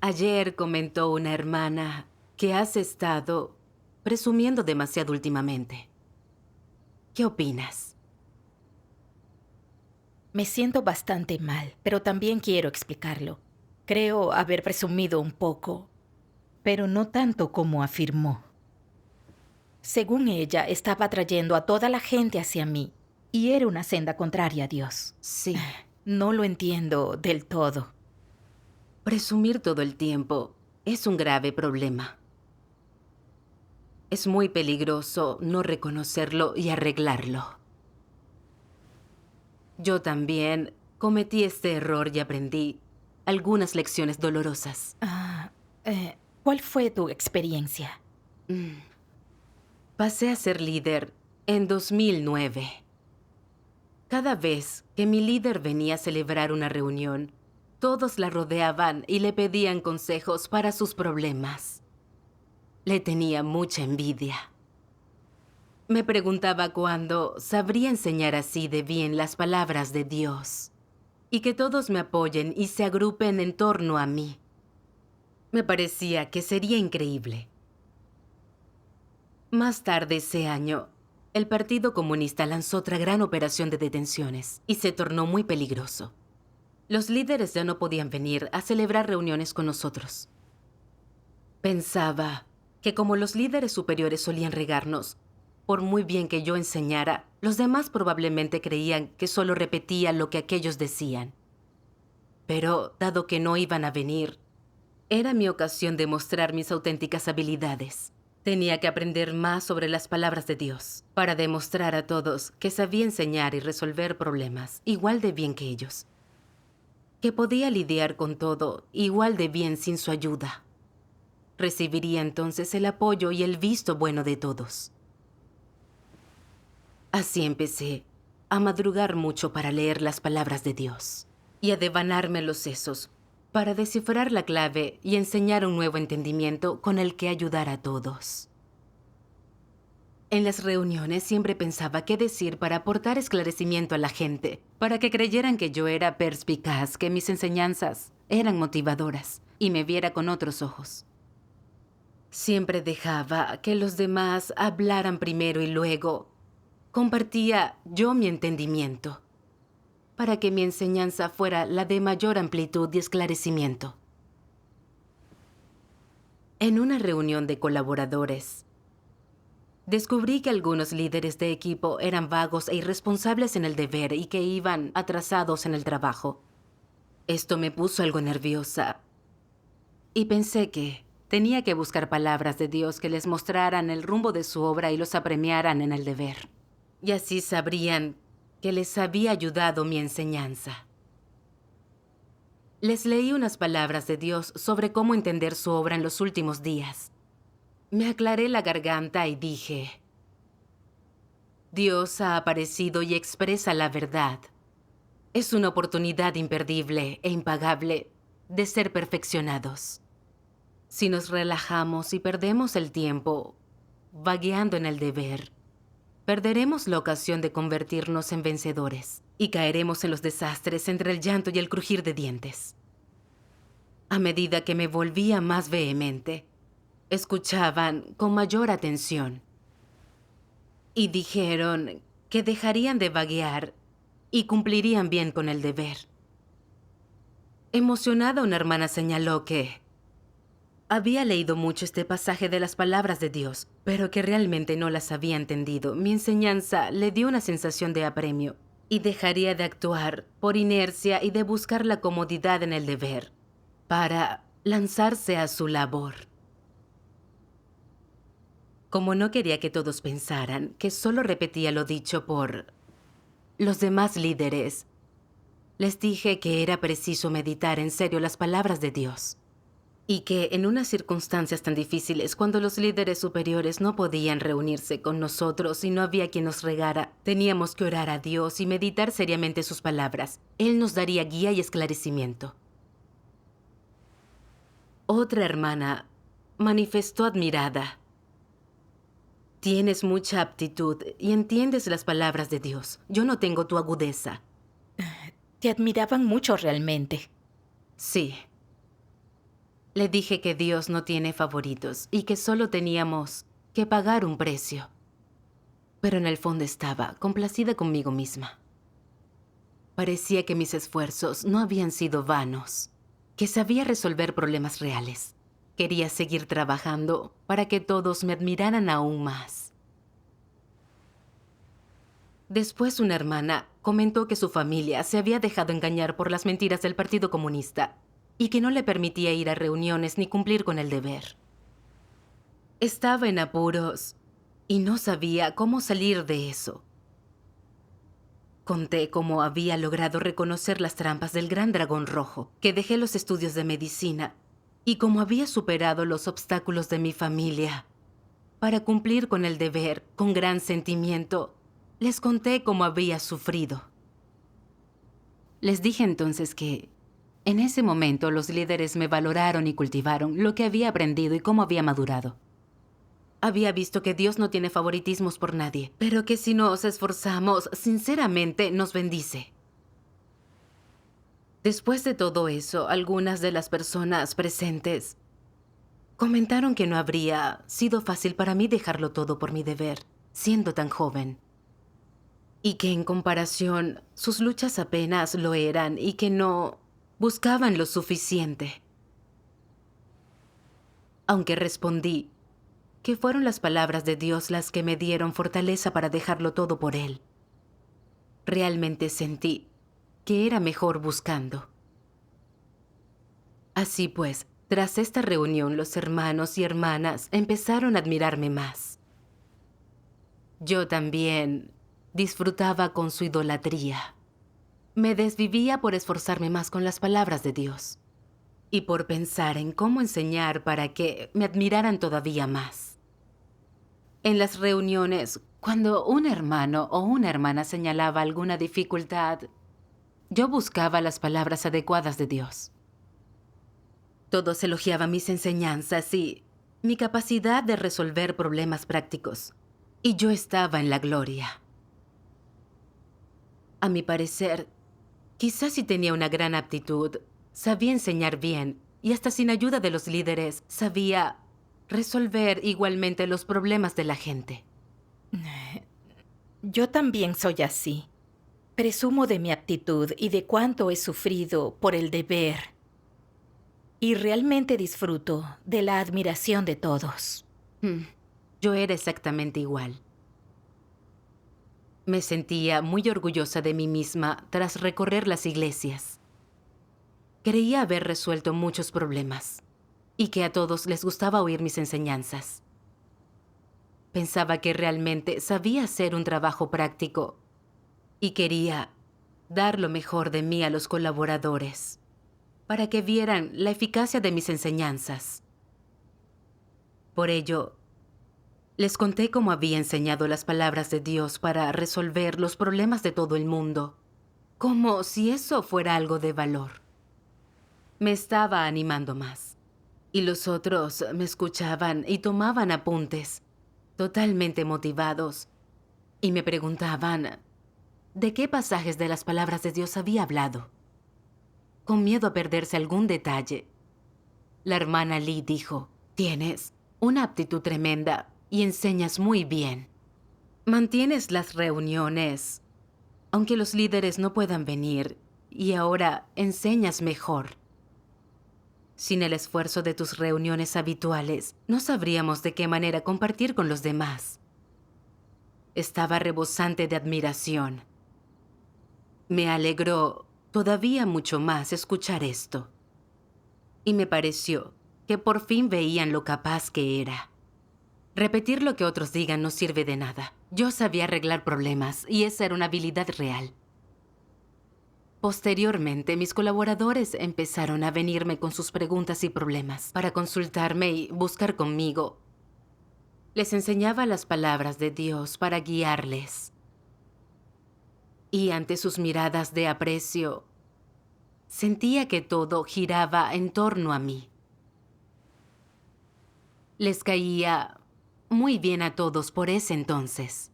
Ayer comentó una hermana que has estado presumiendo demasiado últimamente. ¿Qué opinas? Me siento bastante mal, pero también quiero explicarlo. Creo haber presumido un poco, pero no tanto como afirmó. Según ella, estaba atrayendo a toda la gente hacia mí, y era una senda contraria a Dios. Sí. No lo entiendo del todo. Presumir todo el tiempo es un grave problema. Es muy peligroso no reconocerlo y arreglarlo. Yo también cometí este error y aprendí algunas lecciones dolorosas. ¿Cuál fue tu experiencia? Pasé a ser líder en 2009. Cada vez que mi líder venía a celebrar una reunión, todos la rodeaban y le pedían consejos para sus problemas. Le tenía mucha envidia. Me preguntaba cuándo sabría enseñar así de bien las palabras de Dios y que todos me apoyen y se agrupen en torno a mí. Me parecía que sería increíble. Más tarde ese año, el Partido Comunista lanzó otra gran operación de detenciones y se tornó muy peligroso. Los líderes ya no podían venir a celebrar reuniones con nosotros. Pensaba que como los líderes superiores solían regarnos, por muy bien que yo enseñara, los demás probablemente creían que solo repetía lo que aquellos decían. Pero, dado que no iban a venir, era mi ocasión de mostrar mis auténticas habilidades. Tenía que aprender más sobre las palabras de Dios para demostrar a todos que sabía enseñar y resolver problemas igual de bien que ellos. Que podía lidiar con todo igual de bien sin su ayuda. Recibiría entonces el apoyo y el visto bueno de todos. Así empecé a madrugar mucho para leer las palabras de Dios y a devanarme los sesos para descifrar la clave y enseñar un nuevo entendimiento con el que ayudar a todos. En las reuniones siempre pensaba qué decir para aportar esclarecimiento a la gente, para que creyeran que yo era perspicaz, que mis enseñanzas eran motivadoras y me viera con otros ojos. Siempre dejaba que los demás hablaran primero y luego compartía yo mi entendimiento, para que mi enseñanza fuera la de mayor amplitud y esclarecimiento. En una reunión de colaboradores, descubrí que algunos líderes de equipo eran vagos e irresponsables en el deber y que iban atrasados en el trabajo. Esto me puso algo nerviosa y pensé que tenía que buscar palabras de Dios que les mostraran el rumbo de su obra y los apremiaran en el deber. Y así sabrían que les había ayudado mi enseñanza. Les leí unas palabras de Dios sobre cómo entender su obra en los últimos días. Me aclaré la garganta y dije: Dios ha aparecido y expresa la verdad. Es una oportunidad imperdible e impagable de ser perfeccionados. Si nos relajamos y perdemos el tiempo vagueando en el deber, perderemos la ocasión de convertirnos en vencedores y caeremos en los desastres entre el llanto y el crujir de dientes. A medida que me volvía más vehemente, escuchaban con mayor atención y dijeron que dejarían de vaguear y cumplirían bien con el deber. Emocionada, una hermana señaló que había leído mucho este pasaje de las palabras de Dios, pero que realmente no las había entendido. Mi enseñanza le dio una sensación de apremio y dejaría de actuar por inercia y de buscar la comodidad en el deber para lanzarse a su labor. Como no quería que todos pensaran que solo repetía lo dicho por los demás líderes, les dije que era preciso meditar en serio las palabras de Dios. Y que en unas circunstancias tan difíciles, cuando los líderes superiores no podían reunirse con nosotros y no había quien nos regara, teníamos que orar a Dios y meditar seriamente sus palabras. Él nos daría guía y esclarecimiento. Otra hermana manifestó admirada: Tienes mucha aptitud y entiendes las palabras de Dios. Yo no tengo tu agudeza. Te admiraban mucho realmente. Sí. Le dije que Dios no tiene favoritos y que solo teníamos que pagar un precio. Pero en el fondo estaba complacida conmigo misma. Parecía que mis esfuerzos no habían sido vanos, que sabía resolver problemas reales. Quería seguir trabajando para que todos me admiraran aún más. Después una hermana comentó que su familia se había dejado engañar por las mentiras del Partido Comunista y que no le permitía ir a reuniones ni cumplir con el deber. Estaba en apuros y no sabía cómo salir de eso. Conté cómo había logrado reconocer las trampas del gran dragón rojo, que dejé los estudios de medicina, y cómo había superado los obstáculos de mi familia. Para cumplir con el deber, con gran sentimiento, les conté cómo había sufrido. Les dije entonces que, en ese momento, los líderes me valoraron y cultivaron lo que había aprendido y cómo había madurado. Había visto que Dios no tiene favoritismos por nadie, pero que si nos esforzamos, sinceramente nos bendice. Después de todo eso, algunas de las personas presentes comentaron que no habría sido fácil para mí dejarlo todo por mi deber, siendo tan joven. Y que en comparación, sus luchas apenas lo eran y que no buscaban lo suficiente. Aunque respondí que fueron las palabras de Dios las que me dieron fortaleza para dejarlo todo por Él. Realmente sentí que era mejor buscando. Así pues, tras esta reunión, los hermanos y hermanas empezaron a admirarme más. Yo también disfrutaba con su idolatría. Me desvivía por esforzarme más con las palabras de Dios y por pensar en cómo enseñar para que me admiraran todavía más. En las reuniones, cuando un hermano o una hermana señalaba alguna dificultad, yo buscaba las palabras adecuadas de Dios. Todos elogiaban mis enseñanzas y mi capacidad de resolver problemas prácticos, y yo estaba en la gloria. A mi parecer, quizás si tenía una gran aptitud, sabía enseñar bien y hasta sin ayuda de los líderes sabía resolver igualmente los problemas de la gente. Yo también soy así. Presumo de mi aptitud y de cuánto he sufrido por el deber. Y realmente disfruto de la admiración de todos. Yo era exactamente igual. Me sentía muy orgullosa de mí misma tras recorrer las iglesias. Creía haber resuelto muchos problemas y que a todos les gustaba oír mis enseñanzas. Pensaba que realmente sabía hacer un trabajo práctico y quería dar lo mejor de mí a los colaboradores para que vieran la eficacia de mis enseñanzas. Por ello, les conté cómo había enseñado las palabras de Dios para resolver los problemas de todo el mundo, como si eso fuera algo de valor. Me estaba animando más, y los otros me escuchaban y tomaban apuntes, totalmente motivados, y me preguntaban de qué pasajes de las palabras de Dios había hablado. Con miedo a perderse algún detalle, la hermana Lee dijo: «Tienes una aptitud tremenda y enseñas muy bien. Mantienes las reuniones, aunque los líderes no puedan venir, y ahora enseñas mejor. Sin el esfuerzo de tus reuniones habituales, no sabríamos de qué manera compartir con los demás». Estaba rebosante de admiración. Me alegró todavía mucho más escuchar esto. Y me pareció que por fin veían lo capaz que era. Repetir lo que otros digan no sirve de nada. Yo sabía arreglar problemas y esa era una habilidad real. Posteriormente, mis colaboradores empezaron a venirme con sus preguntas y problemas para consultarme y buscar conmigo. Les enseñaba las palabras de Dios para guiarles. Y ante sus miradas de aprecio, sentía que todo giraba en torno a mí. Les caía muy bien a todos por ese entonces.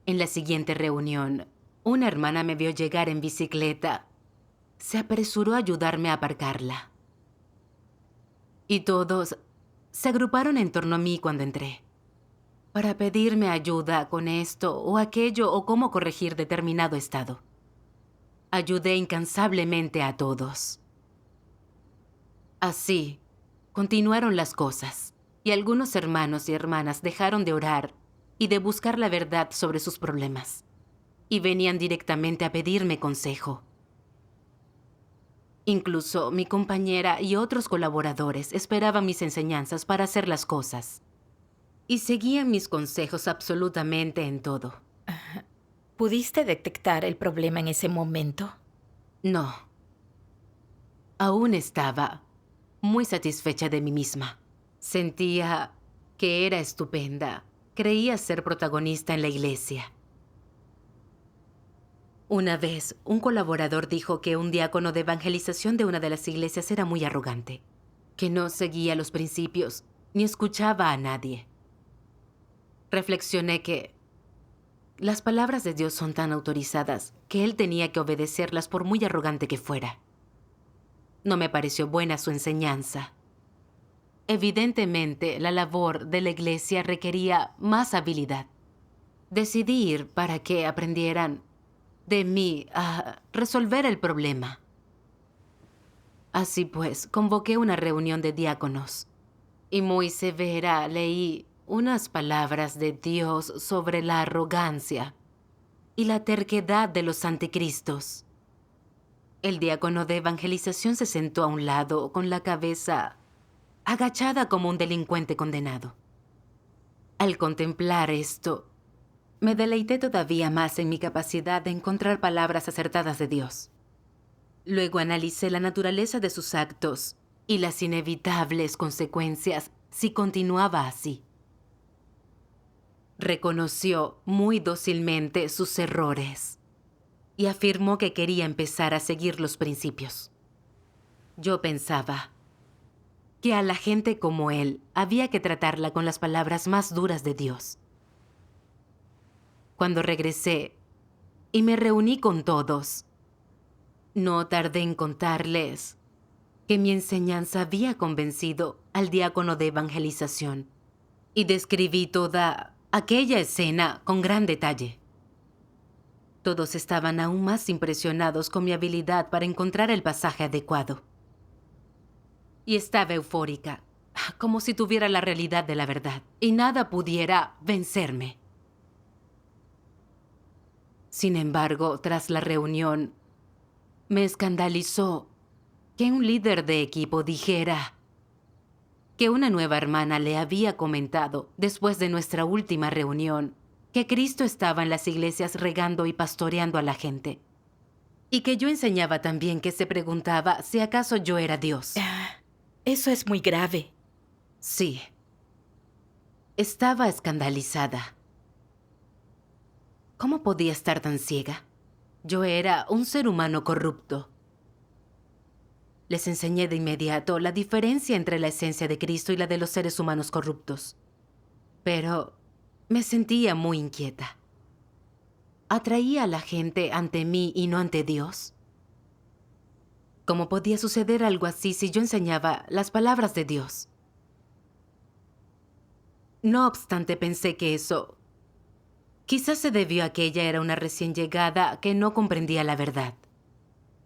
En la siguiente reunión, una hermana me vio llegar en bicicleta. Se apresuró a ayudarme a aparcarla. y todos se agruparon en torno a mí cuando entré, para pedirme ayuda con esto o aquello o cómo corregir determinado estado. Ayudé incansablemente a todos. Así continuaron las cosas, y algunos hermanos y hermanas dejaron de orar y de buscar la verdad sobre sus problemas, y venían directamente a pedirme consejo. Incluso mi compañera y otros colaboradores esperaban mis enseñanzas para hacer las cosas, y seguían mis consejos absolutamente en todo. ¿Pudiste detectar el problema en ese momento? No. Aún estaba muy satisfecha de mí misma. Sentía que era estupenda. Creía ser protagonista en la iglesia. Una vez, un colaborador dijo que un diácono de evangelización de una de las iglesias era muy arrogante, que no seguía los principios ni escuchaba a nadie. Reflexioné que las palabras de Dios son tan autorizadas que él tenía que obedecerlas por muy arrogante que fuera. No me pareció buena su enseñanza. Evidentemente, la labor de la iglesia requería más habilidad. Decidí ir para que aprendieran de mí a resolver el problema. Así pues, convoqué una reunión de diáconos y muy severa leí unas palabras de Dios sobre la arrogancia y la terquedad de los anticristos. El diácono de evangelización se sentó a un lado con la cabeza agachada como un delincuente condenado. Al contemplar esto, me deleité todavía más en mi capacidad de encontrar palabras acertadas de Dios. Luego analicé la naturaleza de sus actos y las inevitables consecuencias si continuaba así. Reconoció muy dócilmente sus errores y afirmó que quería empezar a seguir los principios. Yo pensaba que a la gente como él había que tratarla con las palabras más duras de Dios. Cuando regresé y me reuní con todos, no tardé en contarles que mi enseñanza había convencido al diácono de evangelización y describí toda aquella escena con gran detalle. Todos estaban aún más impresionados con mi habilidad para encontrar el pasaje adecuado. Y estaba eufórica, como si tuviera la realidad de la verdad, y nada pudiera vencerme. Sin embargo, tras la reunión, me escandalizó que un líder de equipo dijera que una nueva hermana le había comentado, después de nuestra última reunión, que Cristo estaba en las iglesias regando y pastoreando a la gente. Y que yo enseñaba también que se preguntaba si acaso yo era Dios. Eso es muy grave. Sí. Estaba escandalizada. ¿Cómo podía estar tan ciega? Yo era un ser humano corrupto. Les enseñé de inmediato la diferencia entre la esencia de Cristo y la de los seres humanos corruptos. Pero me sentía muy inquieta. ¿Atraía a la gente ante mí y no ante Dios? ¿Cómo podía suceder algo así si yo enseñaba las palabras de Dios? No obstante, pensé que eso quizás se debió a que ella era una recién llegada que no comprendía la verdad.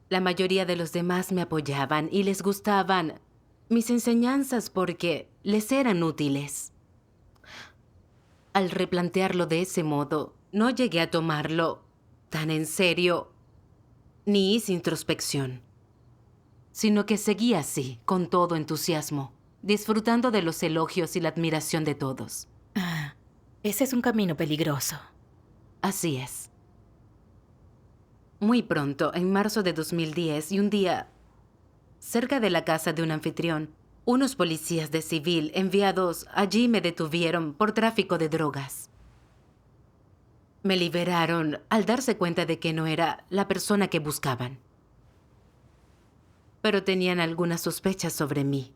La mayoría de los demás me apoyaban y les gustaban mis enseñanzas porque les eran útiles. Al replantearlo de ese modo, no llegué a tomarlo tan en serio ni hice introspección, sino que seguí así, con todo entusiasmo, disfrutando de los elogios y la admiración de todos. Ese es un camino peligroso. Así es. Muy pronto, en marzo de 2010, y un día, cerca de la casa de un anfitrión, unos policías de civil enviados allí me detuvieron por tráfico de drogas. Me liberaron al darse cuenta de que no era la persona que buscaban. Pero tenían algunas sospechas sobre mí.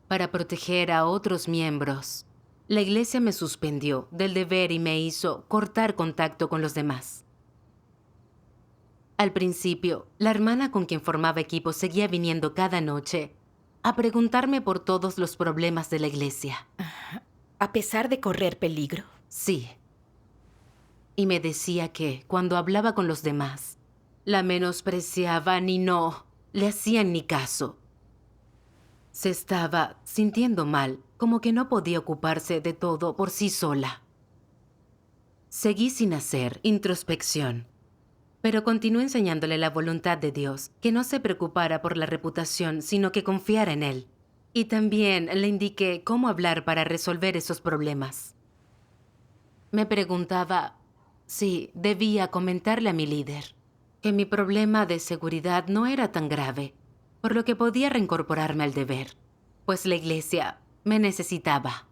Para proteger a otros miembros, la iglesia me suspendió del deber y me hizo cortar contacto con los demás. Al principio, la hermana con quien formaba equipo seguía viniendo cada noche a preguntarme por todos los problemas de la iglesia. A pesar de correr peligro. Sí. Y me decía que, cuando hablaba con los demás, la menospreciaban y no le hacían ni caso. Se estaba sintiendo mal, como que no podía ocuparse de todo por sí sola. Seguí sin hacer introspección, pero continué enseñándole la voluntad de Dios, que no se preocupara por la reputación, sino que confiara en Él. Y también le indiqué cómo hablar para resolver esos problemas. Me preguntaba si debía comentarle a mi líder que mi problema de seguridad no era tan grave, por lo que podía reincorporarme al deber, pues la iglesia me necesitaba.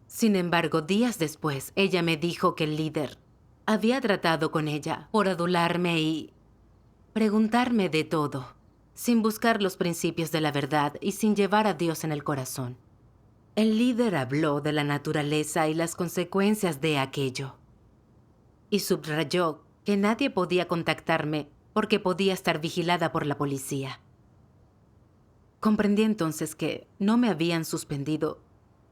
Sin embargo, días después, ella me dijo que el líder había tratado con ella por adularme y preguntarme de todo, sin buscar los principios de la verdad y sin llevar a Dios en el corazón. El líder habló de la naturaleza y las consecuencias de aquello, y subrayó que nadie podía contactarme porque podía estar vigilada por la policía. Comprendí entonces que no me habían suspendido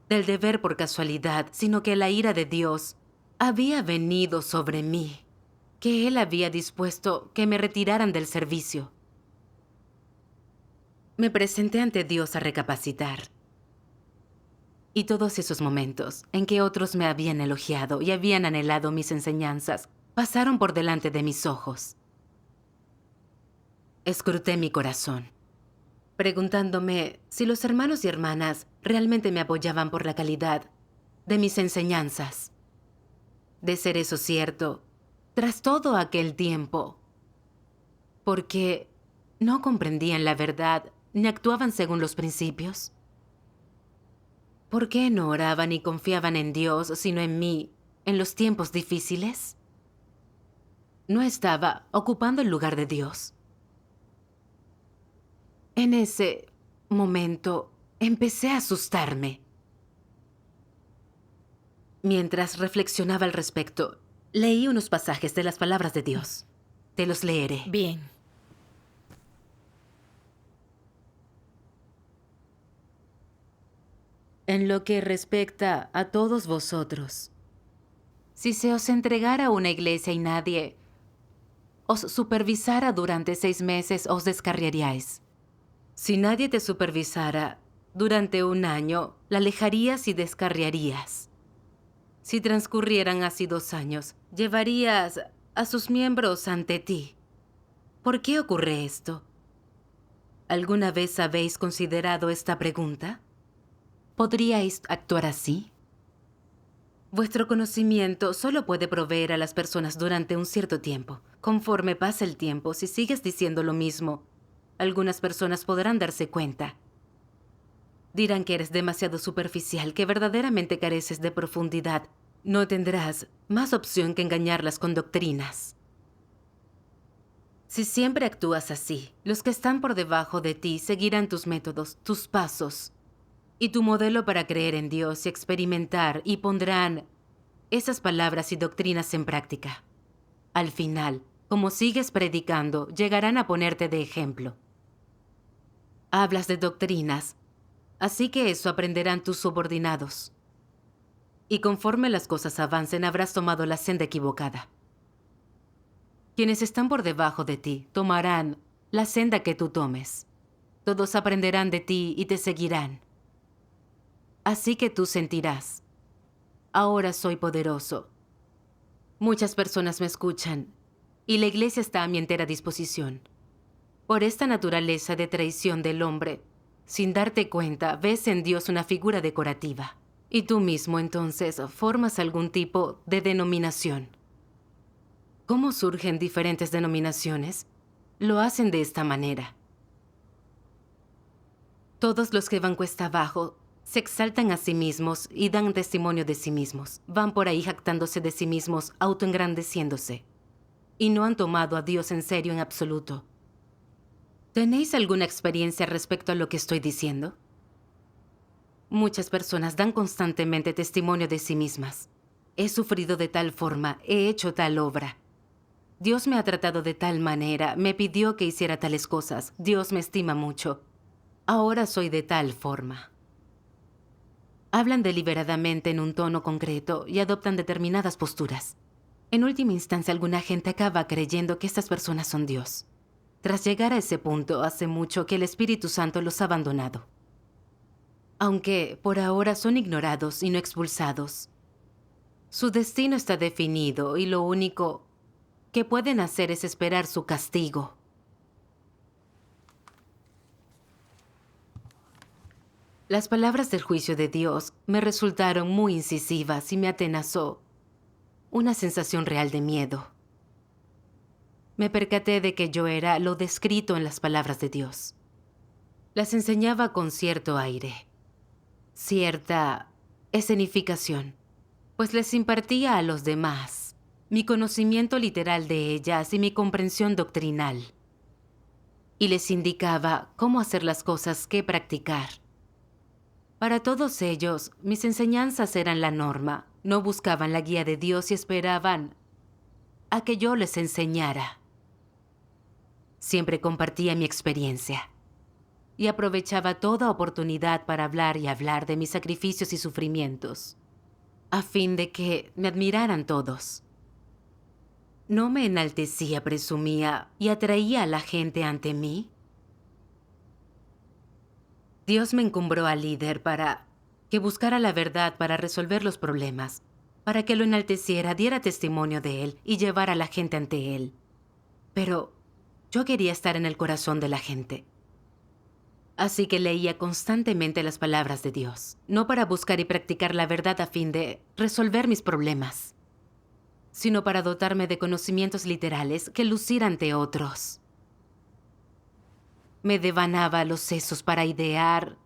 del deber por casualidad, sino que la ira de Dios había venido sobre mí, que Él había dispuesto que me retiraran del servicio. Me presenté ante Dios a recapacitar. Y todos esos momentos en que otros me habían elogiado y habían anhelado mis enseñanzas pasaron por delante de mis ojos. Escruté mi corazón, preguntándome si los hermanos y hermanas realmente me apoyaban por la calidad de mis enseñanzas. De ser eso cierto, tras todo aquel tiempo, porque no comprendían la verdad ni actuaban según los principios. ¿Por qué no oraban y confiaban en Dios, sino en mí, en los tiempos difíciles? No estaba ocupando el lugar de Dios. En ese momento empecé a asustarme. Mientras reflexionaba al respecto, leí unos pasajes de las palabras de Dios. Te los leeré. Bien. En lo que respecta a todos vosotros, si se os entregara una iglesia y nadie os supervisara durante 6 meses, os descarriaríais. Si nadie te supervisara durante 1 año, la alejarías y descarriarías. Si transcurrieran así 2 años, llevarías a sus miembros ante ti. ¿Por qué ocurre esto? ¿Alguna vez habéis considerado esta pregunta? ¿Podríais actuar así? Vuestro conocimiento solo puede proveer a las personas durante un cierto tiempo. Conforme pasa el tiempo, si sigues diciendo lo mismo, algunas personas podrán darse cuenta. Dirán que eres demasiado superficial, que verdaderamente careces de profundidad. No tendrás más opción que engañarlas con doctrinas. Si siempre actúas así, los que están por debajo de ti seguirán tus métodos, tus pasos y tu modelo para creer en Dios y experimentar, y pondrán esas palabras y doctrinas en práctica. Al final, como sigues predicando, llegarán a ponerte de ejemplo. Hablas de doctrinas, así que eso aprenderán tus subordinados. Y conforme las cosas avancen, habrás tomado la senda equivocada. Quienes están por debajo de ti tomarán la senda que tú tomes. Todos aprenderán de ti y te seguirán. Así que tú sentirás: ahora soy poderoso. Muchas personas me escuchan y la iglesia está a mi entera disposición. Por esta naturaleza de traición del hombre, sin darte cuenta, ves en Dios una figura decorativa. Y tú mismo entonces formas algún tipo de denominación. ¿Cómo surgen diferentes denominaciones? Lo hacen de esta manera. Todos los que van cuesta abajo se exaltan a sí mismos y dan testimonio de sí mismos. Van por ahí jactándose de sí mismos, autoengrandeciéndose. Y no han tomado a Dios en serio en absoluto. ¿Tenéis alguna experiencia respecto a lo que estoy diciendo? Muchas personas dan constantemente testimonio de sí mismas. He sufrido de tal forma, he hecho tal obra. Dios me ha tratado de tal manera, me pidió que hiciera tales cosas. Dios me estima mucho. Ahora soy de tal forma. Hablan deliberadamente en un tono concreto y adoptan determinadas posturas. En última instancia, alguna gente acaba creyendo que estas personas son Dios. Tras llegar a ese punto, hace mucho que el Espíritu Santo los ha abandonado. Aunque por ahora son ignorados y no expulsados, su destino está definido y lo único que pueden hacer es esperar su castigo. Las palabras del juicio de Dios me resultaron muy incisivas y me atenazó una sensación real de miedo. Me percaté de que yo era lo descrito en las palabras de Dios. Las enseñaba con cierto aire, cierta escenificación, pues les impartía a los demás mi conocimiento literal de ellas y mi comprensión doctrinal. Y les indicaba cómo hacer las cosas que practicar. Para todos ellos, mis enseñanzas eran la norma. No buscaban la guía de Dios y esperaban a que yo les enseñara. Siempre compartía mi experiencia y aprovechaba toda oportunidad para hablar y hablar de mis sacrificios y sufrimientos, a fin de que me admiraran todos. No me enaltecía, presumía y atraía a la gente ante mí. Dios me encumbró al líder para que buscara la verdad para resolver los problemas, para que lo enalteciera, diera testimonio de él y llevara a la gente ante él. Pero yo quería estar en el corazón de la gente. Así que leía constantemente las palabras de Dios, no para buscar y practicar la verdad a fin de resolver mis problemas, sino para dotarme de conocimientos literales que lucir ante otros. Me devanaba los sesos para idear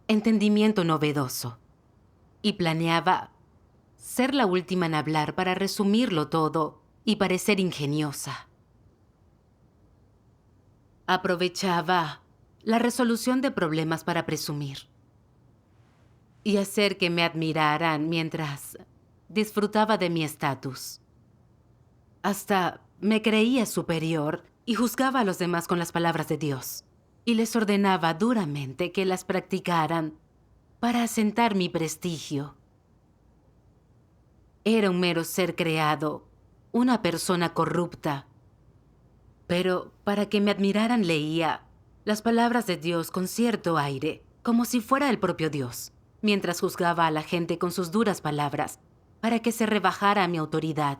entendimiento novedoso y planeaba ser la última en hablar para resumirlo todo y parecer ingeniosa. Aprovechaba la resolución de problemas para presumir y hacer que me admiraran mientras disfrutaba de mi estatus. Hasta me creía superior y juzgaba a los demás con las palabras de Dios, y les ordenaba duramente que las practicaran para asentar mi prestigio. Era un mero ser creado, una persona corrupta, pero para que me admiraran leía las palabras de Dios con cierto aire, como si fuera el propio Dios, mientras juzgaba a la gente con sus duras palabras, para que se rebajara mi autoridad.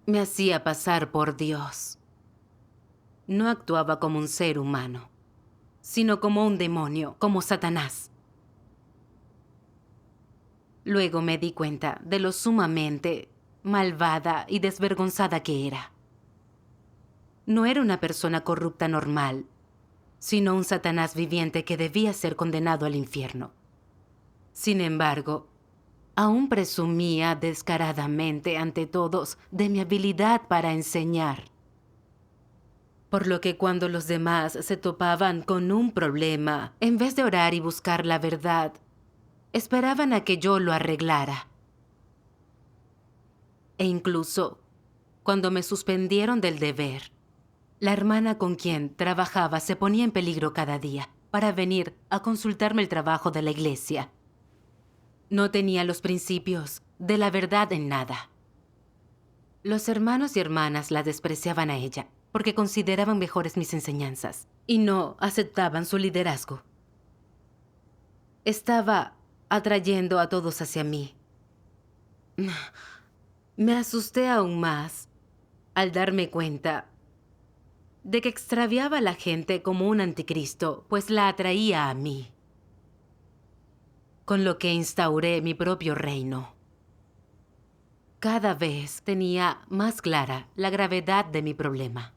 Me hacía pasar por Dios. No actuaba como un ser humano, sino como un demonio, como Satanás. Luego me di cuenta de lo sumamente malvada y desvergonzada que era. No era una persona corrupta normal, sino un Satanás viviente que debía ser condenado al infierno. Sin embargo, aún presumía descaradamente ante todos de mi habilidad para enseñar. Por lo que cuando los demás se topaban con un problema, en vez de orar y buscar la verdad, esperaban a que yo lo arreglara. E incluso, cuando me suspendieron del deber, la hermana con quien trabajaba se ponía en peligro cada día para venir a consultarme el trabajo de la iglesia. No tenía los principios de la verdad en nada. Los hermanos y hermanas la despreciaban a ella porque consideraban mejores mis enseñanzas y no aceptaban su liderazgo. Estaba atrayendo a todos hacia mí. Me asusté aún más al darme cuenta de que extraviaba a la gente como un anticristo, pues la atraía a mí, con lo que instauré mi propio reino. Cada vez tenía más clara la gravedad de mi problema.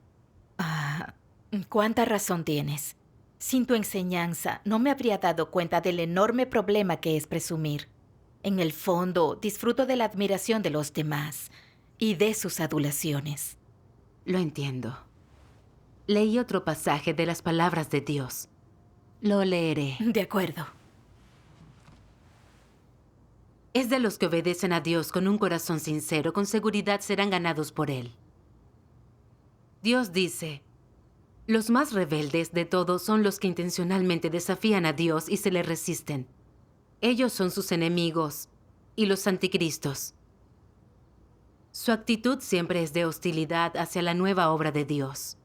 ¿Cuánta razón tienes? Sin tu enseñanza, no me habría dado cuenta del enorme problema que es presumir. En el fondo, disfruto de la admiración de los demás y de sus adulaciones. Lo entiendo. Leí otro pasaje de las palabras de Dios. Lo leeré. De acuerdo. Es de los que obedecen a Dios con un corazón sincero, con seguridad serán ganados por Él. Dios dice, Los más rebeldes de todos son los que intencionalmente desafían a Dios y se le resisten. Ellos son sus enemigos y los anticristos. Su actitud siempre es de hostilidad hacia la nueva obra de Dios.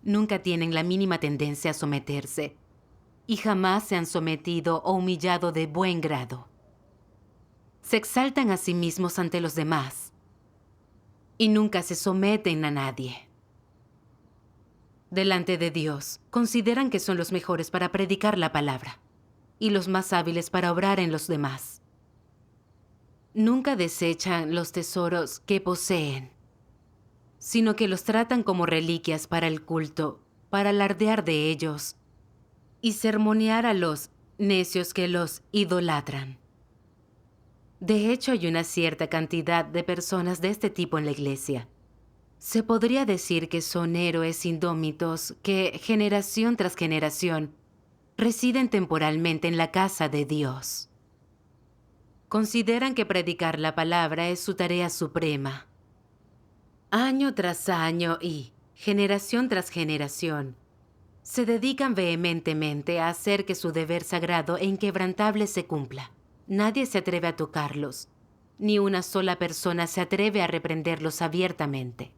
Nunca tienen la mínima tendencia a someterse y jamás se han sometido o humillado de buen grado. Se exaltan a sí mismos ante los demás y nunca se someten a nadie. Delante de Dios, consideran que son los mejores para predicar la palabra y los más hábiles para obrar en los demás. Nunca desechan los tesoros que poseen, sino que los tratan como reliquias para el culto, para alardear de ellos y sermonear a los necios que los idolatran. De hecho, hay una cierta cantidad de personas de este tipo en la iglesia. Se podría decir que son héroes indómitos que, generación tras generación, residen temporalmente en la casa de Dios. Consideran que predicar la palabra es su tarea suprema. Año tras año y generación tras generación, se dedican vehementemente a hacer que su deber sagrado e inquebrantable se cumpla. Nadie se atreve a tocarlos, ni una sola persona se atreve a reprenderlos abiertamente.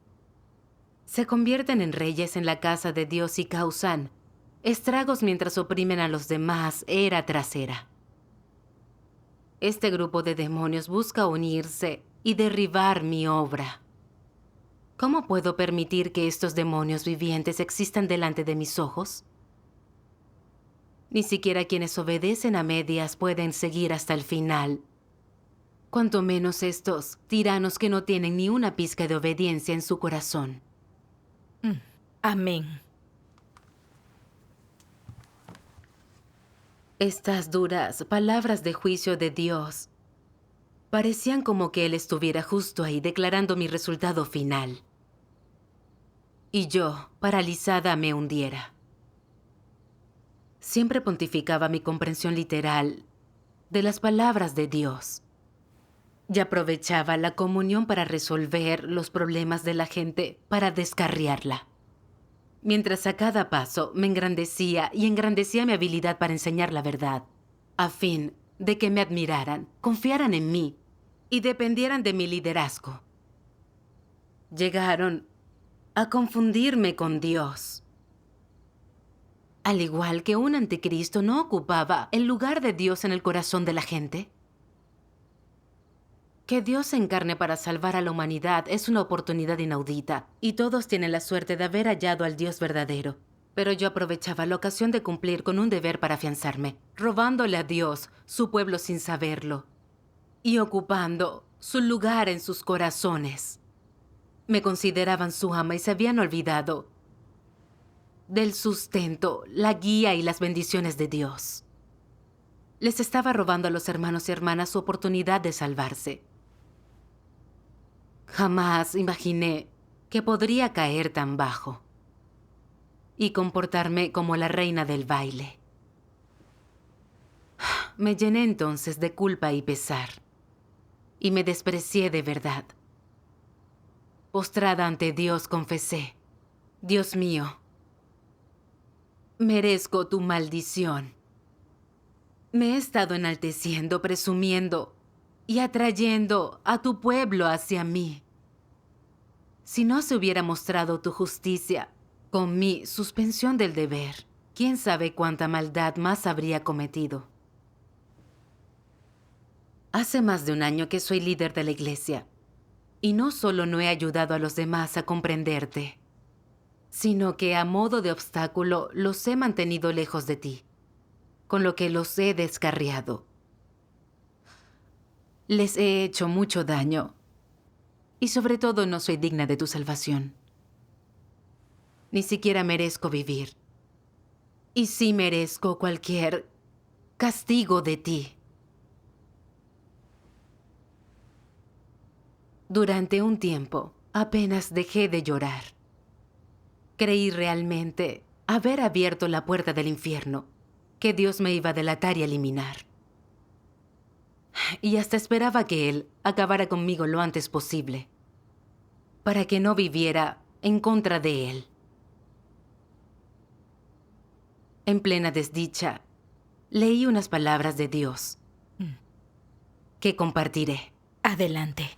Se convierten en reyes en la casa de Dios y causan estragos mientras oprimen a los demás era tras era. Este grupo de demonios busca unirse y derribar mi obra. ¿Cómo puedo permitir que estos demonios vivientes existan delante de mis ojos? Ni siquiera quienes obedecen a medias pueden seguir hasta el final. Cuanto menos estos tiranos que no tienen ni una pizca de obediencia en su corazón. Amén. Estas duras palabras de juicio de Dios parecían como que Él estuviera justo ahí declarando mi resultado final. Y yo, paralizada, me hundiera. Siempre pontificaba mi comprensión literal de las palabras de Dios. Y aprovechaba la comunión para resolver los problemas de la gente, para descarriarla. Mientras a cada paso me engrandecía y engrandecía mi habilidad para enseñar la verdad, a fin de que me admiraran, confiaran en mí y dependieran de mi liderazgo. Llegaron a confundirme con Dios. Al igual que un anticristo no ocupaba el lugar de Dios en el corazón de la gente. Que Dios se encarne para salvar a la humanidad es una oportunidad inaudita, y todos tienen la suerte de haber hallado al Dios verdadero. Pero yo aprovechaba la ocasión de cumplir con un deber para afianzarme, robándole a Dios, su pueblo sin saberlo, y ocupando su lugar en sus corazones. Me consideraban su ama y se habían olvidado del sustento, la guía y las bendiciones de Dios. Les estaba robando a los hermanos y hermanas su oportunidad de salvarse. Jamás imaginé que podría caer tan bajo y comportarme como la reina del baile. Me llené entonces de culpa y pesar, y me desprecié de verdad. Postrada ante Dios confesé: Dios mío, merezco tu maldición. Me he estado enalteciendo, presumiendo y atrayendo a tu pueblo hacia mí. Si no se hubiera mostrado tu justicia con mi suspensión del deber, quién sabe cuánta maldad más habría cometido. Hace más de un año que soy líder de la iglesia, y no solo no he ayudado a los demás a comprenderte, sino que a modo de obstáculo los he mantenido lejos de ti, con lo que los he descarriado. Les he hecho mucho daño, y sobre todo no soy digna de tu salvación. Ni siquiera merezco vivir. Y sí merezco cualquier castigo de ti. Durante un tiempo, apenas dejé de llorar. Creí realmente haber abierto la puerta del infierno, que Dios me iba a delatar y eliminar. Y hasta esperaba que Él acabara conmigo lo antes posible, para que no viviera en contra de Él. en plena desdicha, leí unas palabras de Dios que compartiré. Adelante.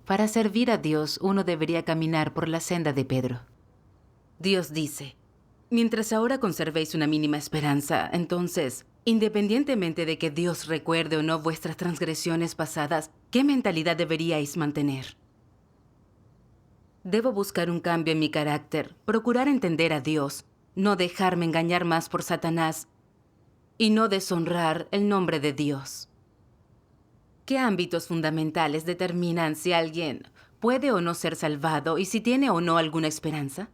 Para servir a Dios, uno debería caminar por la senda de Pedro. Dios dice, mientras ahora conservéis una mínima esperanza, entonces, independientemente de que Dios recuerde o no vuestras transgresiones pasadas, ¿qué mentalidad deberíais mantener? Debo buscar un cambio en mi carácter, procurar entender a Dios, no dejarme engañar más por Satanás y no deshonrar el nombre de Dios. ¿Qué ámbitos fundamentales determinan si alguien puede o no ser salvado y si tiene o no alguna esperanza?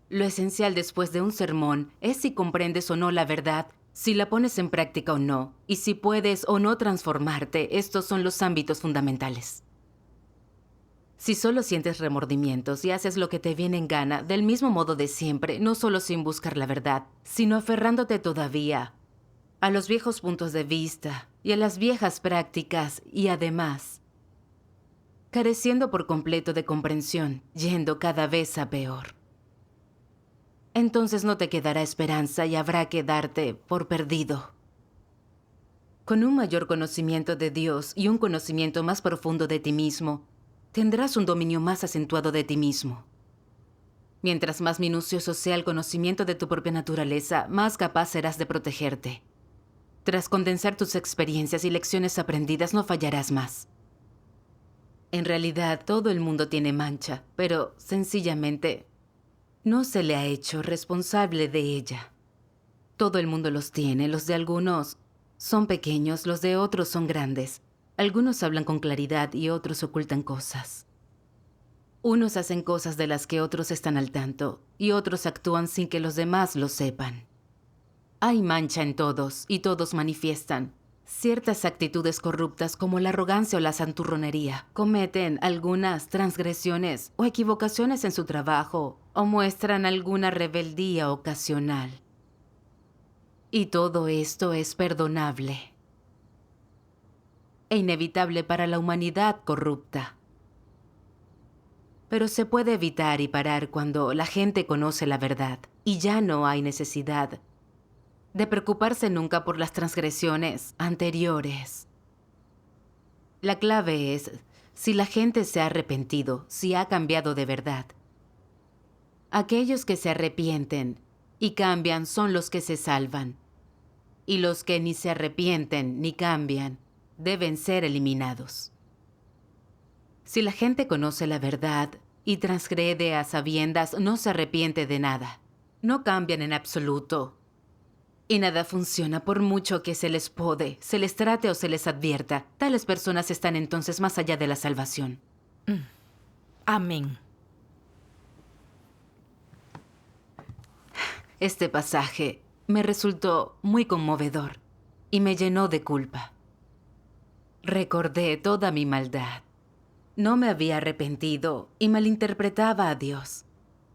Lo esencial después de un sermón es si comprendes o no la verdad, si la pones en práctica o no, y si puedes o no transformarte. Estos son los ámbitos fundamentales. Si solo sientes remordimientos y haces lo que te viene en gana, del mismo modo de siempre, no solo sin buscar la verdad, sino aferrándote todavía a los viejos puntos de vista y a las viejas prácticas y además, careciendo por completo de comprensión, yendo cada vez a peor. Entonces no te quedará esperanza y habrá que darte por perdido. Con un mayor conocimiento de Dios y un conocimiento más profundo de ti mismo, tendrás un dominio más acentuado de ti mismo. Mientras más minucioso sea el conocimiento de tu propia naturaleza, más capaz serás de protegerte. Tras condensar tus experiencias y lecciones aprendidas, no fallarás más. En realidad, todo el mundo tiene mancha, pero sencillamente no se le ha hecho responsable de ella. Todo el mundo los tiene, los de algunos son pequeños, los de otros son grandes. Algunos hablan con claridad y otros ocultan cosas. Unos hacen cosas de las que otros están al tanto y otros actúan sin que los demás lo sepan. Hay mancha en todos y todos manifiestan ciertas actitudes corruptas como la arrogancia o la santurronería. Cometen algunas transgresiones o equivocaciones en su trabajo o muestran alguna rebeldía ocasional. Y todo esto es perdonable e inevitable para la humanidad corrupta. Pero se puede evitar y parar cuando la gente conoce la verdad y ya no hay necesidad de preocuparse nunca por las transgresiones anteriores. La clave es si la gente se ha arrepentido, si ha cambiado de verdad. Aquellos que se arrepienten y cambian son los que se salvan, y los que ni se arrepienten ni cambian deben ser eliminados. Si la gente conoce la verdad y transgrede a sabiendas, no se arrepiente de nada. No cambian en absoluto. Y nada funciona por mucho que se les pode, se les trate o se les advierta. Tales personas están entonces más allá de la salvación. Amén. Este pasaje me resultó muy conmovedor y me llenó de culpa. Recordé toda mi maldad. No me había arrepentido y malinterpretaba a Dios.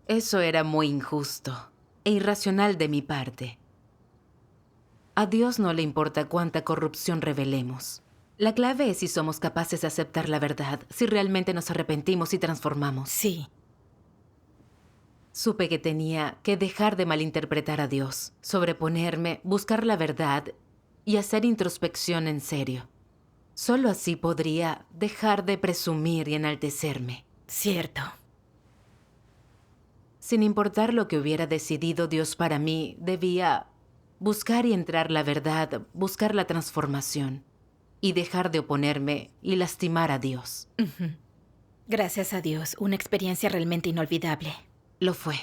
Eso era muy injusto e irracional de mi parte. A Dios no le importa cuánta corrupción revelemos. La clave es si somos capaces de aceptar la verdad, si realmente nos arrepentimos y transformamos. Sí. Supe que tenía que dejar de malinterpretar a Dios, sobreponerme, buscar la verdad y hacer introspección en serio. Solo así podría dejar de presumir y enaltecerme. Cierto. Sin importar lo que hubiera decidido Dios para mí, debía buscar y entrar la verdad, buscar la transformación y dejar de oponerme y lastimar a Dios. Gracias a Dios, una experiencia realmente inolvidable. Lo fue.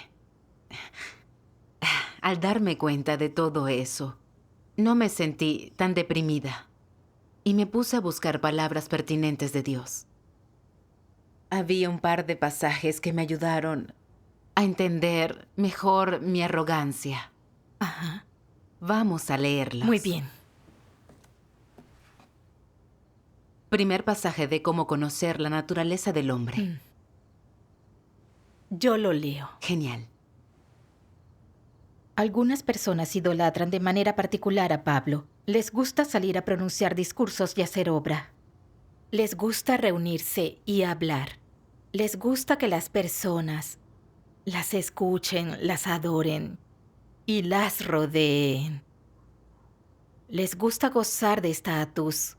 Al darme cuenta de todo eso, no me sentí tan deprimida y me puse a buscar palabras pertinentes de Dios. Había un par de pasajes que me ayudaron a entender mejor mi arrogancia. Ajá. Vamos a leerlos. Muy bien. Primer pasaje de cómo conocer la naturaleza del hombre. Yo lo leo. Genial. Algunas personas idolatran de manera particular a Pablo. Les gusta salir a pronunciar discursos y hacer obra. Les gusta reunirse y hablar. Les gusta que las personas las escuchen, las adoren y las rodeen. Les gusta gozar de estatus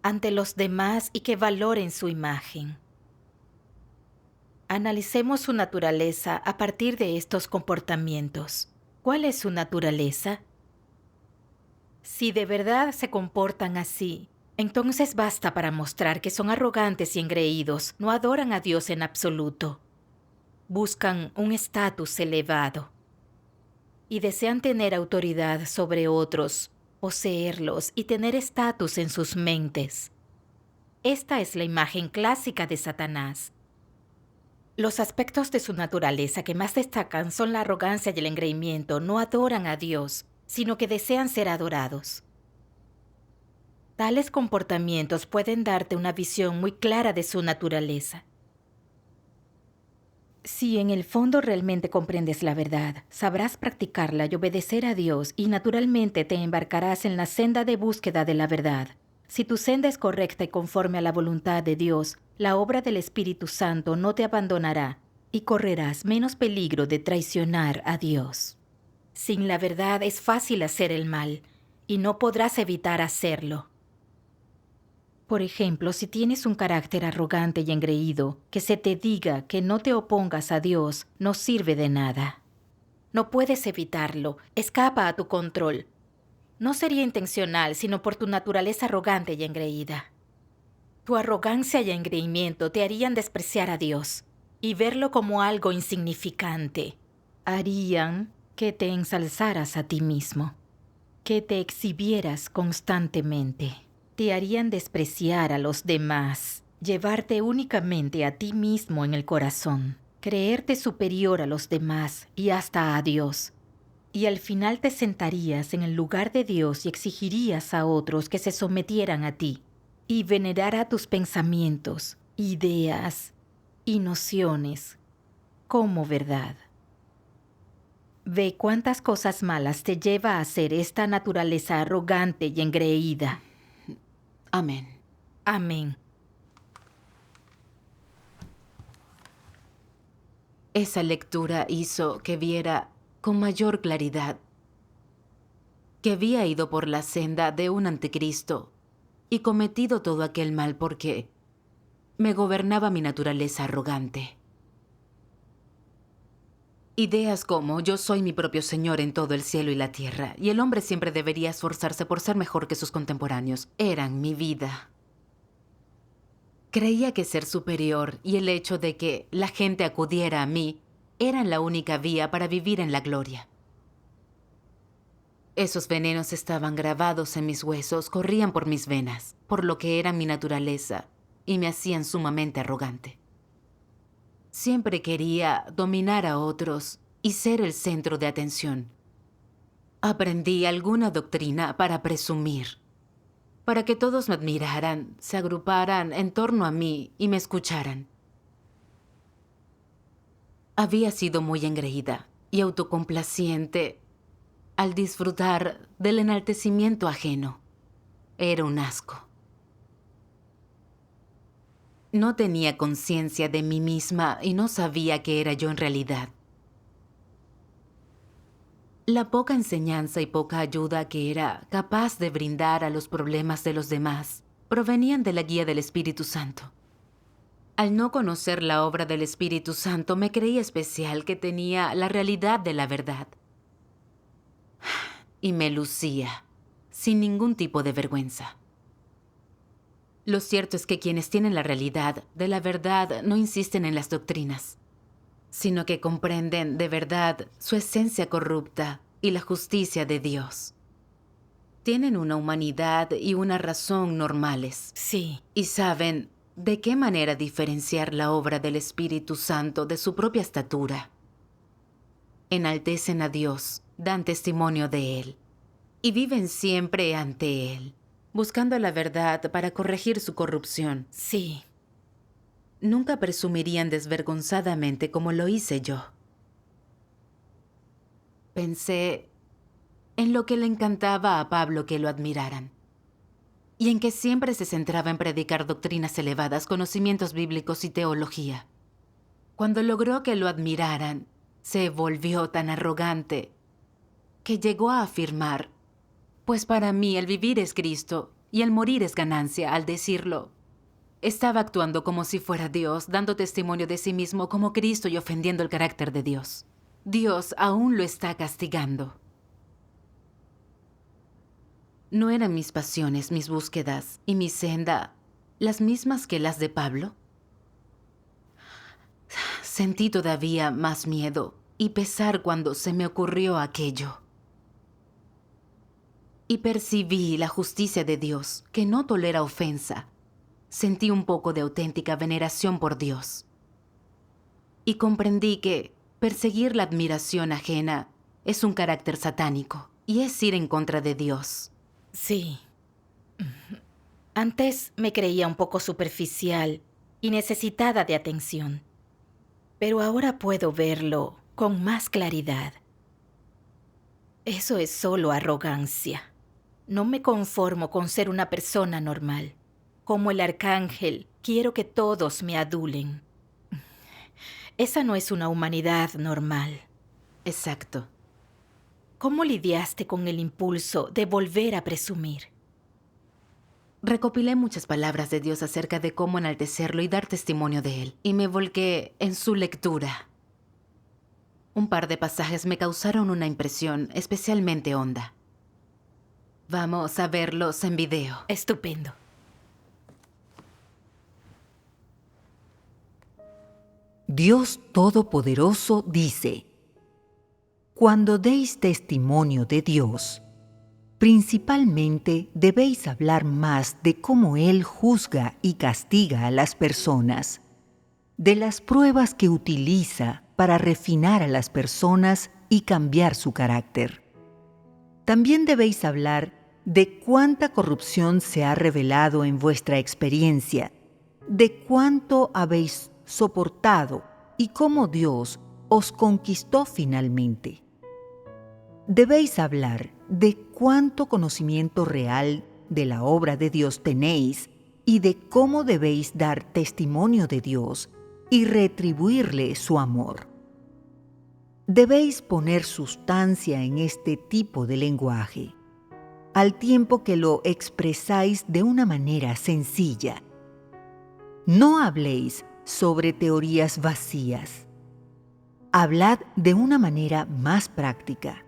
ante los demás y que valoren su imagen. Analicemos su naturaleza a partir de estos comportamientos. ¿Cuál es su naturaleza? Si de verdad se comportan así, entonces basta para mostrar que son arrogantes y engreídos, no adoran a Dios en absoluto. Buscan un estatus elevado y desean tener autoridad sobre otros, poseerlos y tener estatus en sus mentes. Esta es la imagen clásica de Satanás. Los aspectos de su naturaleza que más destacan son la arrogancia y el engreimiento. No adoran a Dios, sino que desean ser adorados. Tales comportamientos pueden darte una visión muy clara de su naturaleza. Si en el fondo realmente comprendes la verdad, sabrás practicarla y obedecer a Dios y naturalmente te embarcarás en la senda de búsqueda de la verdad. Si tu senda es correcta y conforme a la voluntad de Dios, la obra del Espíritu Santo no te abandonará y correrás menos peligro de traicionar a Dios. Sin la verdad es fácil hacer el mal y no podrás evitar hacerlo. Por ejemplo, si tienes un carácter arrogante y engreído, que se te diga que no te opongas a Dios no sirve de nada. No puedes evitarlo, escapa a tu control. No sería intencional, sino por tu naturaleza arrogante y engreída. Tu arrogancia y engreimiento te harían despreciar a Dios y verlo como algo insignificante. Harían que te ensalzaras a ti mismo, que te exhibieras constantemente. Te harían despreciar a los demás, llevarte únicamente a ti mismo en el corazón, creerte superior a los demás y hasta a Dios. Y al final te sentarías en el lugar de Dios y exigirías a otros que se sometieran a ti y venerara tus pensamientos, ideas y nociones como verdad. Ve cuántas cosas malas te lleva a hacer esta naturaleza arrogante y engreída. Amén. Amén. Esa lectura hizo que viera con mayor claridad que había ido por la senda de un anticristo y cometido todo aquel mal porque me gobernaba mi naturaleza arrogante. Ideas como yo soy mi propio señor en todo el cielo y la tierra y el hombre siempre debería esforzarse por ser mejor que sus contemporáneos eran mi vida. Creía que ser superior y el hecho de que la gente acudiera a mí eran la única vía para vivir en la gloria. Esos venenos estaban grabados en mis huesos, corrían por mis venas, por lo que era mi naturaleza, y me hacían sumamente arrogante. Siempre quería dominar a otros y ser el centro de atención. Aprendí alguna doctrina para presumir, para que todos me admiraran, se agruparan en torno a mí y me escucharan. Había sido muy engreída y autocomplaciente al disfrutar del enaltecimiento ajeno. Era un asco. No tenía conciencia de mí misma y no sabía qué era yo en realidad. La poca enseñanza y poca ayuda que era capaz de brindar a los problemas de los demás provenían de la guía del Espíritu Santo. Al no conocer la obra del Espíritu Santo, me creía especial, que tenía la realidad de la verdad. Y me lucía, sin ningún tipo de vergüenza. Lo cierto es que quienes tienen la realidad de la verdad no insisten en las doctrinas, sino que comprenden de verdad su esencia corrupta y la justicia de Dios. Tienen una humanidad y una razón normales. Sí. Y saben de qué manera diferenciar la obra del Espíritu Santo de su propia estatura. Enaltecen a Dios, dan testimonio de Él y viven siempre ante Él, buscando la verdad para corregir su corrupción. Sí. Nunca presumirían desvergonzadamente como lo hice yo. Pensé en lo que le encantaba a Pablo que lo admiraran, y en que siempre se centraba en predicar doctrinas elevadas, conocimientos bíblicos y teología. Cuando logró que lo admiraran, se volvió tan arrogante que llegó a afirmar: pues para mí el vivir es Cristo y el morir es ganancia. Al decirlo, estaba actuando como si fuera Dios, dando testimonio de sí mismo como Cristo y ofendiendo el carácter de Dios. Dios aún lo está castigando. ¿No eran mis pasiones, mis búsquedas y mi senda las mismas que las de Pablo? Sentí todavía más miedo y pesar cuando se me ocurrió aquello. Y percibí la justicia de Dios, que no tolera ofensa. Sentí un poco de auténtica veneración por Dios. Y comprendí que perseguir la admiración ajena es un carácter satánico y es ir en contra de Dios. Sí. Antes me creía un poco superficial y necesitada de atención. Pero ahora puedo verlo con más claridad. Eso es solo arrogancia. No me conformo con ser una persona normal. Como el arcángel, quiero que todos me adulen. Esa no es una humanidad normal. Exacto. ¿Cómo lidiaste con el impulso de volver a presumir? Recopilé muchas palabras de Dios acerca de cómo enaltecerlo y dar testimonio de Él, y me volqué en su lectura. Un par de pasajes me causaron una impresión especialmente honda. Vamos a verlos en video. Estupendo. Dios Todopoderoso dice: cuando deis testimonio de Dios, principalmente debéis hablar más de cómo Él juzga y castiga a las personas, de las pruebas que utiliza para refinar a las personas y cambiar su carácter. También debéis hablar de cuánta corrupción se ha revelado en vuestra experiencia, de cuánto habéis soportado y cómo Dios os conquistó finalmente. Debéis hablar de cuánto conocimiento real de la obra de Dios tenéis y de cómo debéis dar testimonio de Dios y retribuirle su amor. Debéis poner sustancia en este tipo de lenguaje, al tiempo que lo expresáis de una manera sencilla. No habléis sobre teorías vacías. Hablad de una manera más práctica.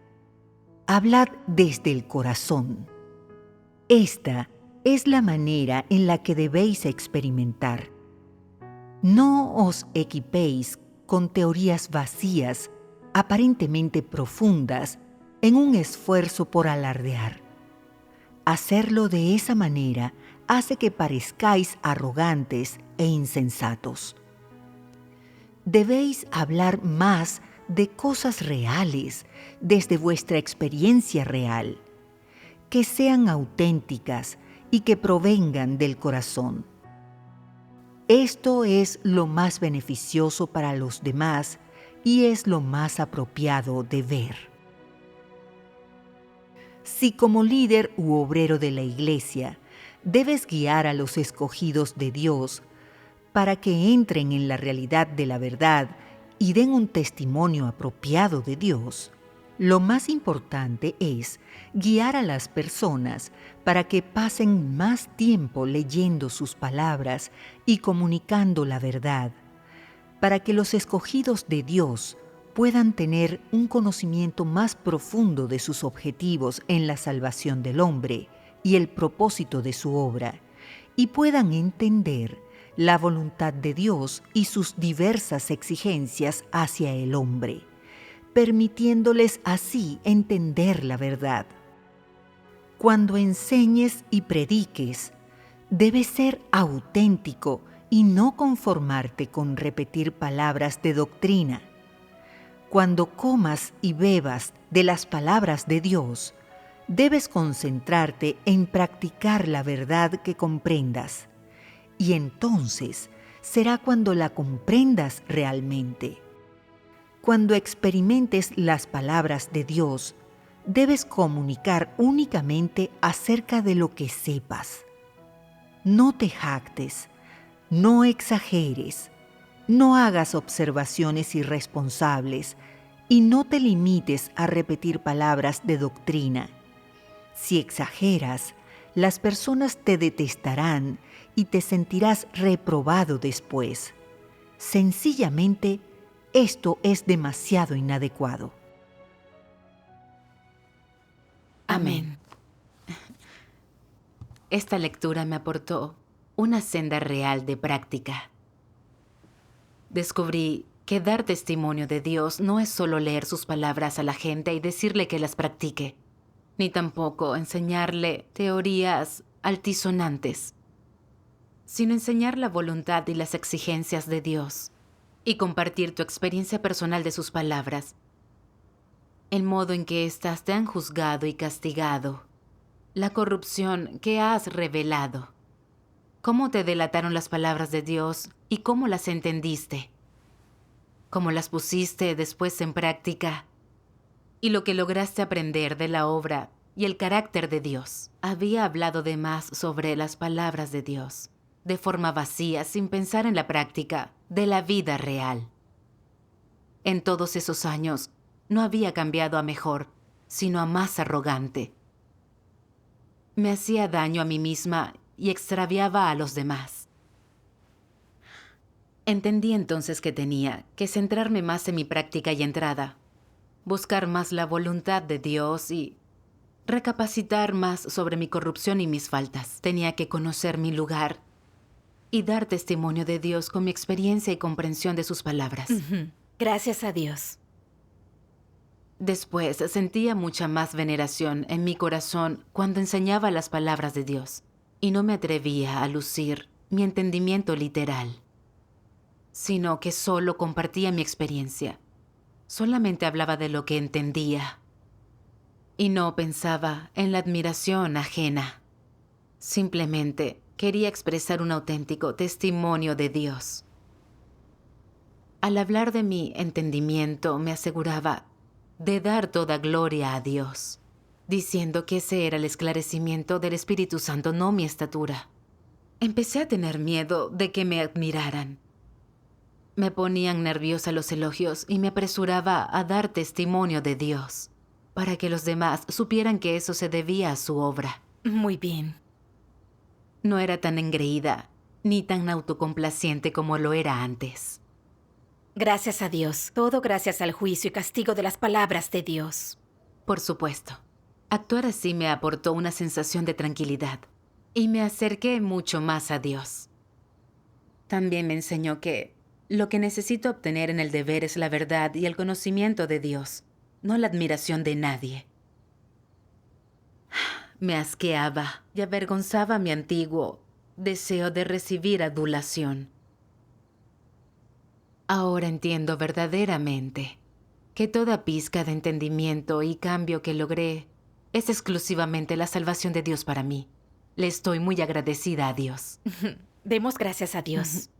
Hablad desde el corazón. Esta es la manera en la que debéis experimentar. No os equipéis con teorías vacías, aparentemente profundas, en un esfuerzo por alardear. Hacerlo de esa manera hace que parezcáis arrogantes e insensatos. Debéis hablar más de cosas reales desde vuestra experiencia real, que sean auténticas y que provengan del corazón. Esto es lo más beneficioso para los demás y es lo más apropiado de ver. Si como líder u obrero de la Iglesia debes guiar a los escogidos de Dios para que entren en la realidad de la verdad y den un testimonio apropiado de Dios, lo más importante es guiar a las personas para que pasen más tiempo leyendo sus palabras y comunicando la verdad, para que los escogidos de Dios puedan tener un conocimiento más profundo de sus objetivos en la salvación del hombre y el propósito de su obra, y puedan entender la voluntad de Dios y sus diversas exigencias hacia el hombre, permitiéndoles así entender la verdad. Cuando enseñes y prediques, debes ser auténtico y no conformarte con repetir palabras de doctrina. Cuando comas y bebas de las palabras de Dios, debes concentrarte en practicar la verdad que comprendas. Y entonces será cuando la comprendas realmente. Cuando experimentes las palabras de Dios, debes comunicar únicamente acerca de lo que sepas. No te jactes, no exageres, No hagas observaciones irresponsables y no te limites a repetir palabras de doctrina. Si exageras, las personas te detestarán y te sentirás reprobado después. Sencillamente, esto es demasiado inadecuado. Amén. Esta lectura me aportó una senda real de práctica. Descubrí que dar testimonio de Dios no es solo leer sus palabras a la gente y decirle que las practique, ni tampoco enseñarle teorías altisonantes, sino enseñar la voluntad y las exigencias de Dios y compartir tu experiencia personal de sus palabras, el modo en que éstas te han juzgado y castigado, la corrupción que has revelado, cómo te delataron las palabras de Dios y cómo las entendiste, cómo las pusiste después en práctica y lo que lograste aprender de la obra y el carácter de Dios. Había hablado de más sobre las palabras de Dios, de forma vacía, sin pensar en la práctica de la vida real. En todos esos años, no había cambiado a mejor, sino a más arrogante. Me hacía daño a mí misma y extraviaba a los demás. Entendí entonces que tenía que centrarme más en mi práctica y entrada, buscar más la voluntad de Dios y recapacitar más sobre mi corrupción y mis faltas. Tenía que conocer mi lugar y dar testimonio de Dios con mi experiencia y comprensión de sus palabras. Gracias a Dios. Después sentía mucha más veneración en mi corazón cuando enseñaba las palabras de Dios y no me atrevía a lucir mi entendimiento literal, sino que solo compartía mi experiencia. Solamente hablaba de lo que entendía y no pensaba en la admiración ajena. Simplemente quería expresar un auténtico testimonio de Dios. Al hablar de mi entendimiento, me aseguraba de dar toda gloria a Dios, diciendo que ese era el esclarecimiento del Espíritu Santo, no mi estatura. Empecé a tener miedo de que me admiraran. Me ponían nerviosa los elogios y me apresuraba a dar testimonio de Dios, para que los demás supieran que eso se debía a su obra. Muy bien. No era tan engreída ni tan autocomplaciente como lo era antes. Gracias a Dios. Todo gracias al juicio y castigo de las palabras de Dios. Por supuesto, actuar así me aportó una sensación de tranquilidad y me acerqué mucho más a Dios. También me enseñó que lo que necesito obtener en el deber es la verdad y el conocimiento de Dios, no la admiración de nadie. Me asqueaba y avergonzaba mi antiguo deseo de recibir adulación. Ahora entiendo verdaderamente que toda pizca de entendimiento y cambio que logré es exclusivamente la salvación de Dios para mí. Le estoy muy agradecida a Dios. Demos gracias a Dios.